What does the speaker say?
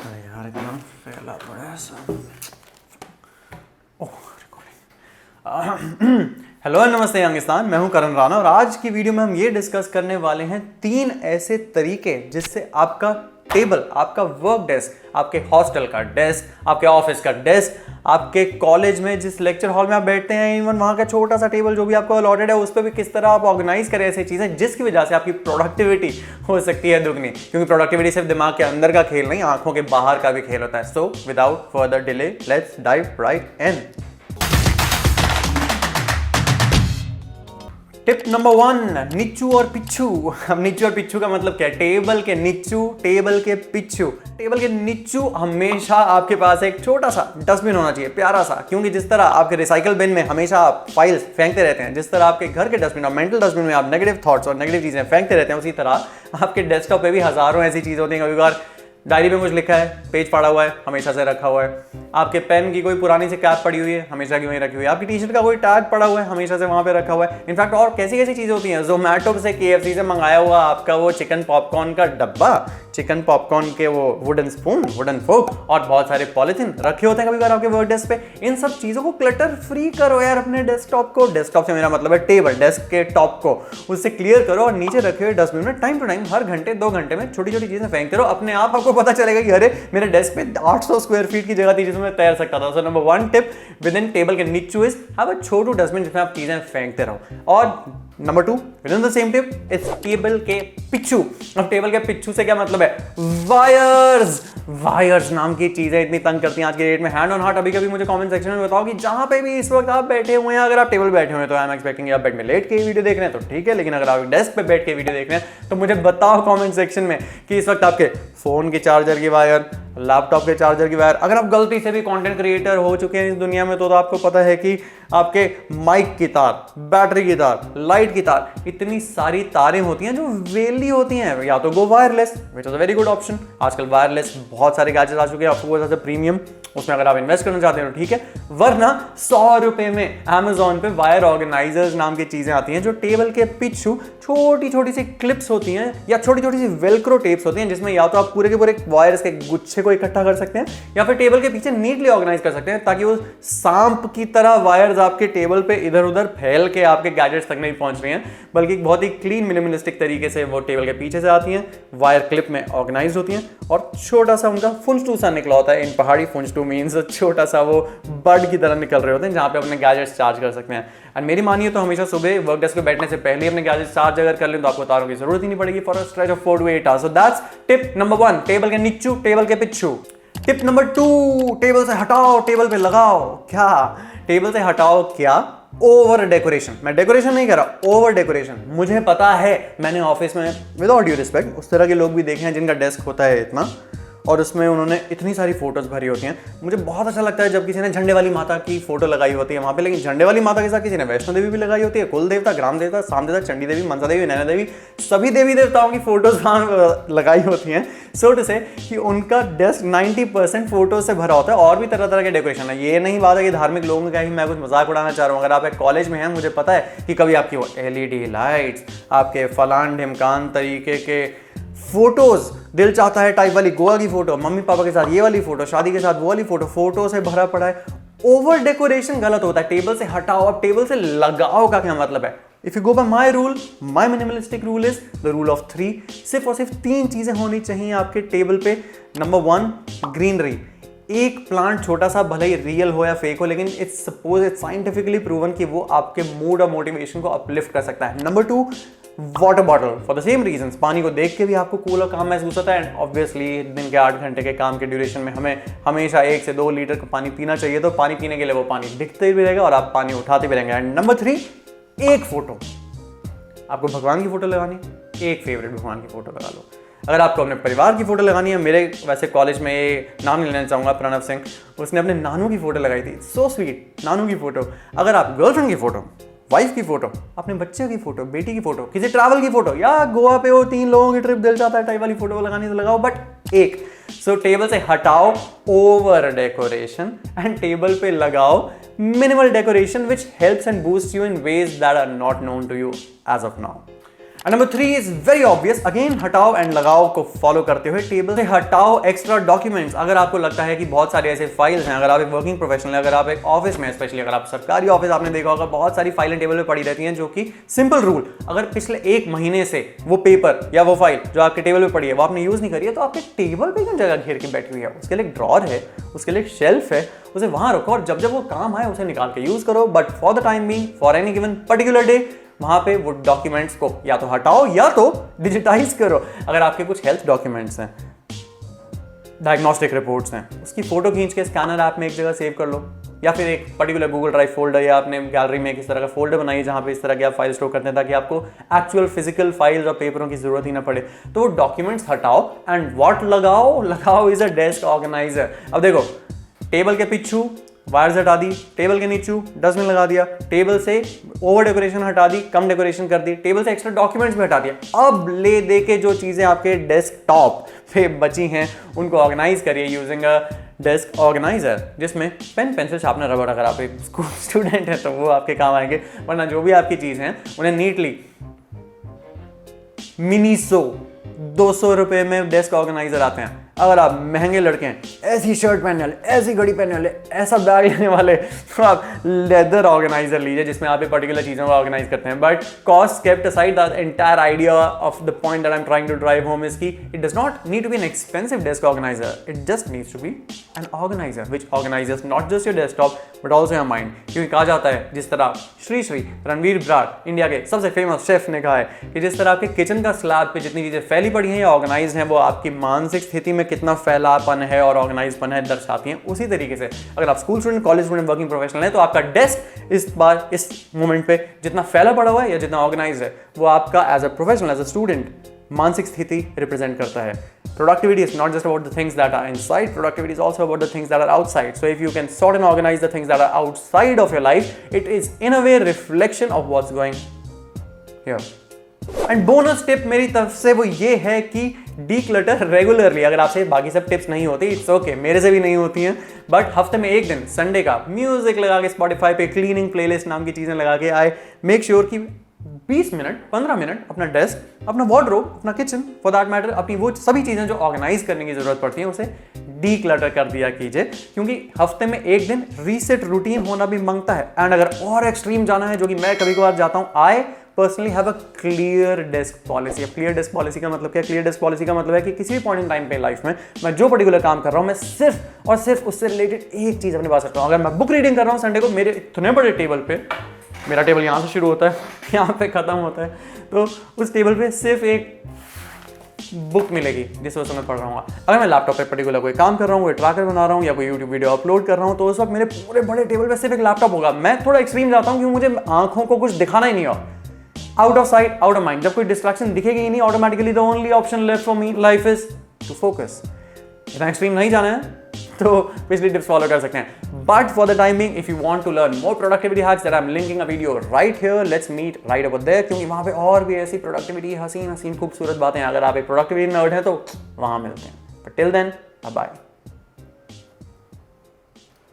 अरे यार एकदम फैला पड़ा है सब। ओह रिकॉर्डिंग। हेलो नमस्ते यंगिस्तान, मैं हूं करण राणा और आज की वीडियो में हम ये डिस्कस करने वाले हैं 3 ऐसे तरीके जिससे आपका टेबल, आपका वर्क डेस्क, आपके हॉस्टल का डेस्क, आपके ऑफिस का डेस्क, आपके कॉलेज में जिस लेक्चर हॉल में आप बैठते हैं, इवन वहां का छोटा सा टेबल जो भी आपको अलॉटेड है, उस पर भी किस तरह आप ऑर्गेनाइज करें ऐसी चीजें जिसकी वजह से आपकी प्रोडक्टिविटी हो सकती है दुगनी। क्योंकि प्रोडक्टिविटी सिर्फ दिमाग के अंदर का खेल नहीं, आंखों के बाहर का भी खेल होता है। So without further delay let's dive right in. Tip number 1, निच्चू और पिच्छू। अब निच्चू और पिच्छू का मतलब क्या है? टेबल के निच्चू, टेबल के पिच्छू। टेबल के निच्चू हमेशा आपके पास एक छोटा सा डस्टबिन होना चाहिए, प्यारा सा। क्योंकि जिस तरह आपके रिसाइकल बिन में हमेशा आप फाइल्स फेंकते रहते हैं, जिस तरह आपके घर के डस्टबिन और मेंटल डस्टबिन में आप नेगेटिव थॉट्स और नेगेटिव चीजें फेंकते रहते हैं, उसी तरह आपके डेस्कटॉप पे भी हजारों ऐसी चीजें होती हैं। कभी बार डायरी में कुछ लिखा है, पेज पड़ा हुआ है, हमेशा से रखा हुआ है। आपके पेन की कोई पुरानी सी कैप पड़ी हुई है, हमेशा की वहीं रखी हुई है। आपकी टी शर्ट का कोई टैग पड़ा हुआ है, हमेशा से वहां पे रखा हुआ है। इनफैक्ट और कैसी कैसी चीजें होती हैं, जोमैटो से, KFC से मंगाया हुआ आपका वो चिकन पॉपकॉर्न का डब्बा, चिकन पॉपकॉर्न के वो वुडन स्पून, वुडन फोक और बहुत सारे पॉलिथीन रखे होते हैं कभी बार आपके वर्क डेस्क पे। इन सब चीजों को क्लटर फ्री करो यार अपने डेस्कटॉप को। डेस्कटॉप से मेरा मतलब है टेबल, डेस्क के टॉप को, उससे क्लियर करो और नीचे रखे हुए डस्टबिन में टाइम टू टाइम हर घंटे 2 घंटे में छोटी छोटी चीजें फेंकते रहो। अपने आप आपको पता चलेगा कि अरे मेरे डेस्क पे 800 स्क्वायर फीट की जगह थी जिसमें मैं तैर सकता था। So number 1 tip with in table के नीचे is have a Chhotu dustbin जिसमें आप चीजें फेंकते रहो। और number 2 with in the same tip it's table के पिच्छू। अब टेबल के पिच्छू से क्या मतलब है? वायर्स। वायर्स नाम की चीजें इतनी तंग करती हैं आज के डेट में। हैंड ऑन हार्ट अभी कभी मुझे कमेंट सेक्शन में बताओ कि जहां पे भी इस वक्त आप बैठे हुए हैं, अगर आप टेबल बैठे हुए हैं तो आई एम एक्सपेक्टिंग आप बेड में लेट के वीडियो देख रहे हैं तो ठीक है, लेकिन अगर आप डेस्क पे बैठ के वीडियो देख रहे हैं तो मुझे बताओ कमेंट सेक्शन में कि इस वक्त आपके फोन के चार्जर की वायर, लैपटॉप के चार्जर की वायर, अगर आप गलती से भी कंटेंट क्रिएटर हो चुके हैं इस दुनिया में तो आपको पता है कि आपके माइक की तार, बैटरी की तार, लाइट की तार, इतनी सारी तारें होती हैं जो वेली होती हैं। या तो go wireless, which is a very good option. आजकल वायरलेस बहुत सारे गैजेट्स आ चुके हैं, आपको बहुत प्रीमियम, उसमें अगर आप इन्वेस्ट करना चाहते हैं तो ठीक है। वरना 100 रुपए में Amazon पे वायर ऑर्गेनाइजर्स नाम की चीजें आती हैं जो टेबल के पिच्छू छोटी छोटी सी क्लिप्स होती हैं या छोटी छोटी सी वेलक्रो टेप्स होती हैं, जिसमें या तो आप पूरे के पूरे वायर्स के गुच्छे को इकट्ठा कर सकते हैं या फिर टेबल के पीछे नीटली ऑर्गेनाइज कर सकते हैं, ताकि वो सांप की तरह वायर्स आपके टेबल पे इधर उधर फैल के आपके गैजेट्स तक नहीं पहुंच रही हैं, बल्कि बहुत ही क्लीन मिनिमलिस्टिक तरीके से वो टेबल के पीछे से आती हैं, वायर क्लिप में ऑर्गेनाइज होती हैं और छोटा सा उनका फुंचटू सा निकला होता है। इन पहाड़ी फुंचटू मीन्स छोटा सा वो बर्ड की तरह निकल रहे होते हैं जहां पे अपने गैजेट्स चार्ज कर सकते हैं। एंड मेरी मानिए तो हमेशा सुबह वर्क डेस्क पे बैठने से पहले अपने गैजेट्स चार्ज अगर कर लें तो आपको तारों की जरूरत ही नहीं पड़ेगी for a stretch of 4 to 8 hours। So that's tip number 1, table के नीचू, टेबल के पिच्छू। टिप नंबर 2, टेबल से हटाओ, टेबल पे लगाओ। क्या? टेबल से हटाओ क्या? Over decoration. मैं डेकोरेशन नहीं कर रहा, ओवर डेकोरेशन। मुझे पता है, मैंने ऑफिस में विदाउट ड्यू रिस्पेक्ट उस तरह के लोग भी देखे हैं जिनका डेस्क होता है इतना और उसमें उन्होंने इतनी सारी फोटोज भरी होती हैं। मुझे बहुत अच्छा लगता है जब किसी ने झंडे वाली माता की फोटो लगाई होती है वहां पे, लेकिन झंडे वाली माता के साथ किसी ने वैष्णो देवी भी लगाई होती है, कुल देवता, ग्राम देवता, साम देवता, चंडी देवी, मनसा देवी, नैना देवी, सभी देवी देवताओं की फोटोज लगाई होती हैं। सो टू से कि उनका डेस्क 90% फोटो से भरा होता है। और भी तरह तरह के डेकोरेशन है, ये नहीं बात है कि धार्मिक लोगों का ही मैं कुछ मजाक उड़ाना चाह रहा हूँ। अगर आप एक कॉलेज में हैं, मुझे पता है कि कभी आपकी वो LED लाइट्स, आपके फलान ढिमकान तरीके के फोटोज, दिल चाहता है टाइप वाली गोवा की फोटो, मम्मी पापा के साथ ये वाली फोटो, शादी के साथ वो वाली फोटो से भरा पड़ा है। ओवर डेकोरेशन गलत होता है। टेबल से हटाओ। अब टेबल से लगाओ का क्या मतलब है? If you go by my rule, my minimalistic rule is the rule of 3। सिर्फ और सिर्फ 3 चीजें होनी चाहिए आपके टेबल पे। Number 1, greenery. एक प्लांट छोटा सा, भले ही रियल हो या फेक हो, लेकिन इट्स साइंटिफिकली प्रूवन कि वो आपके मूड और मोटिवेशन को अपलिफ्ट कर सकता है। Number 2, water bottle. For the same reason, पानी को देख के भी आपको कूल और काम महसूस होता है। एंड ऑब्वियसली दिन के 8 घंटे के काम के ड्यूरेशन में हमें हमेशा 1 से 2 लीटर का पानी पीना चाहिए, तो पानी पीने के लिए वो पानी दिखते भी रहेगा और आप पानी उठाते भी रहेंगे। एंड नंबर 3, एक फोटो। आपको भगवान की फोटो लगानी, एक फेवरेट भगवान की फोटो लगा लो। अगर आपको अपने परिवार की फोटो लगानी है, मेरे वैसे कॉलेज में ये नाम नहीं लेना चाहूंगा, प्रणव सिंह, उसने अपने नानू की फोटो लगाई थी। सो स्वीट, नानू की फोटो। अगर आप गर्लफ्रेंड की फोटो, वाइफ की फोटो, अपने बच्चे की फोटो, बेटी की फोटो, किसी ट्रैवल की फोटो, या गोवा पे हो 3 लोगों की ट्रिप, दिल चाहता है टाइप वाली फोटो लगानी तो लगाओ, बट एक। सो टेबल से हटाओ ओवर डेकोरेशन एंड टेबल पे लगाओ minimal decoration which helps and boost you in ways that are not known to you as of now. And number 3 is very obvious, again हटाओ and लगाओ को follow करते हुए table से हटाओ extra documents. अगर आपको लगता है कि बहुत सारे ऐसे फाइल्स हैं, अगर आप एक वर्किंग प्रोफेशनल है, अगर आप एक ऑफिस में, स्पेशली अगर आप सरकारी ऑफिस, आपने देखा होगा बहुत सारी फाइलें टेबल पे पड़ी रहती हैं, जो कि सिंपल रूल, अगर पिछले 1 महीने से वो पेपर या वो फाइल जो आपके टेबल पे पड़ी है वो आपने यूज नहीं करी है, तो आपके टेबल पे क्यों जगह घेर के बैठी हुई है? उसके लिए एक ड्रॉर है, उसके लिए एक शेल्फ है, उसे वहां रखो और जब जब वो काम आए उसे निकाल के यूज करो। But for the time being, for any given particular day, वहां पे वो डॉक्यूमेंट्स को या तो हटाओ या तो डिजिटाइज करो। अगर आपके कुछ हेल्थ डॉक्यूमेंट्स हैं, डायग्नोस्टिक रिपोर्ट्स हैं, उसकी फोटो खींच के स्कैनर ऐप में एक जगह सेव कर लो, या फिर एक पर्टिकुलर गूगल ड्राइव फोल्डर या अपने गैलरी में इस तरह का फोल्डर बनाइए जहां पे इस तरह की आप फाइल स्टोर करते हैं, ताकि आपको एक्चुअल फिजिकल फाइल्स और पेपरों की जरूरत ही ना पड़े। तो वो डॉक्यूमेंट्स हटाओ एंड व्हाट लगाओ इज अ डेस्क ऑर्गेनाइजर। अब देखो, टेबल के पीछू वायर्स हटा दी, टेबल के नीचे डस्टबिन लगा दिया, टेबल से ओवर डेकोरेशन हटा दी, कम डेकोरेशन कर दी, टेबल से एक्स्ट्रा डॉक्यूमेंट्स भी हटा दिया। अब ले दे के जो चीजें आपके डेस्कटॉप पे बची हैं उनको ऑर्गेनाइज करिए यूजिंग अ डेस्क ऑर्गेनाइजर, जिसमें पेन, पेंसिल, शार्पनर, रबर, अगर आप एक स्कूल स्टूडेंट हैं तो वो आपके काम आएंगे, वरना जो भी आपकी चीज हैं उन्हें नीटली मिनीसो 200 रुपए में डेस्क ऑर्गेनाइजर आते हैं। अगर आप महंगे लड़के हैं, ऐसी शर्ट पहनने वाले, ऐसी घड़ी पहनने वाले, ऐसा बैग लेने वाले, तो आप लेदर ऑर्गेनाइजर लीजिए जिसमें आप पर्टिकुलर चीजों को ऑर्गेनाइज करते हैं। But cost kept aside, the entire idea of the point that I am trying to drive home is की it does not need to be an expensive desk organiser, it just needs to be an organiser which organisers not just your desktop but also your mind. क्योंकि कहा जाता है, जिस तरह Shri Ranveer Brar, India के सबसे famous chef, ने कहा है कि जिस तरह आपके किचन का स्लैब पे जितनी चीजें फैली पड़ी हैं या ऑर्गेनाइज हैं, वो आपकी मानसिक स्थिति में कितना फैलापन है और ऑर्गेनाइजपन है दर्शाती हैं। उसी तरीके से अगर आप school student, college student, working professional हैं, तो आपका डेस्क इस बार, इस मोमेंट पे जितना फैला पड़ा हुआ है या जितना ऑर्गेनाइज है, वो आपका as a professional, as a student मानसिक स्थिति रिप्रेजेंट करता है। Productivity is not just about the things that are inside, productivity is also about the things that are outside. So if you can sort and organize the things that are outside of your life, it is in a way reflection of what's going here. And bonus tip मेरी तरफ से वो ये है कि declutter regularly. अगर आपसे बाकी सब टिप्स नहीं होती, इट्स ओके, मेरे से भी नहीं होती हैं, बट हफ्ते में एक दिन संडे का म्यूजिक लगा के स्पॉटिफाई पे क्लीनिंग प्लेलिस्ट नाम की चीजें लगा के आई मेक श्योर कि 20 मिनट 15 मिनट अपना डेस्क, अपना वार्डरोब, अपना किचन, फॉर दैट मैटर अपनी वो सभी चीजें जो ऑर्गेनाइज करने की जरूरत पड़ती है उसे डीक्लटर कर दिया कीजिए। क्योंकि हफ्ते में एक दिन रीसेट रूटीन होना भी मांगता है। एंड अगर और एक्सट्रीम जाना है, जो कि मैं कभी कभार जाता हूं, I personally have a clear desk policy. अब क्लियर डेस्क पॉलिसी का मतलब क्या? क्लियर डेस्क पॉलिसी का मतलब है कि किसी भी पॉइंट इन टाइम पे लाइफ में मैं जो पर्टिकुलर काम कर रहा हूं, मैं सिर्फ और सिर्फ उससे रिलेटेड एक चीज अपने पास रखता हूं। अगर मैं बुक रीडिंग कर रहा हूं संडे को, मेरे इतने बड़े टेबल पे, मेरा टेबल यहाँ से शुरू होता है, यहाँ पे खत्म होता है, तो उस टेबल पे सिर्फ एक बुक मिलेगी जिस वक्त मैं पढ़ रहा हूँ। अगर मैं लैपटॉप पे पर्टिकुलर कोई काम कर रहा हूँ, कोई ट्रैकर बना रहा हूँ या कोई यूट्यूब वीडियो अपलोड कर रहा हूँ, तो उस वक्त मेरे पूरे बड़े टेबल पे सिर्फ एक लैपटॉप होगा। मैं थोड़ा एक्सट्रीम जाता हूँ क्योंकि मुझे आंखों को कुछ दिखाना ही नहीं हो। Out of sight out of mind, जब कोई डिस्ट्रैक्शन दिखेगी ही नहीं, automatically the only option left for me life is to focus. इतना एक्सट्रीम नहीं जाना है तो पिछली टिप्स फॉलो कर सकते हैं। But for the time being, if you want to learn more productivity hacks, that I am linking a video right here, let's meet right about there, क्योंकि वहां पे और भी ऐसी प्रोडक्टिविटी हसीन खूबसूरत बातें हैं। अगर आप एक प्रोडक्टिविटी नर्ड हैं तो वहां मिलते हैं। But till then, bye bye.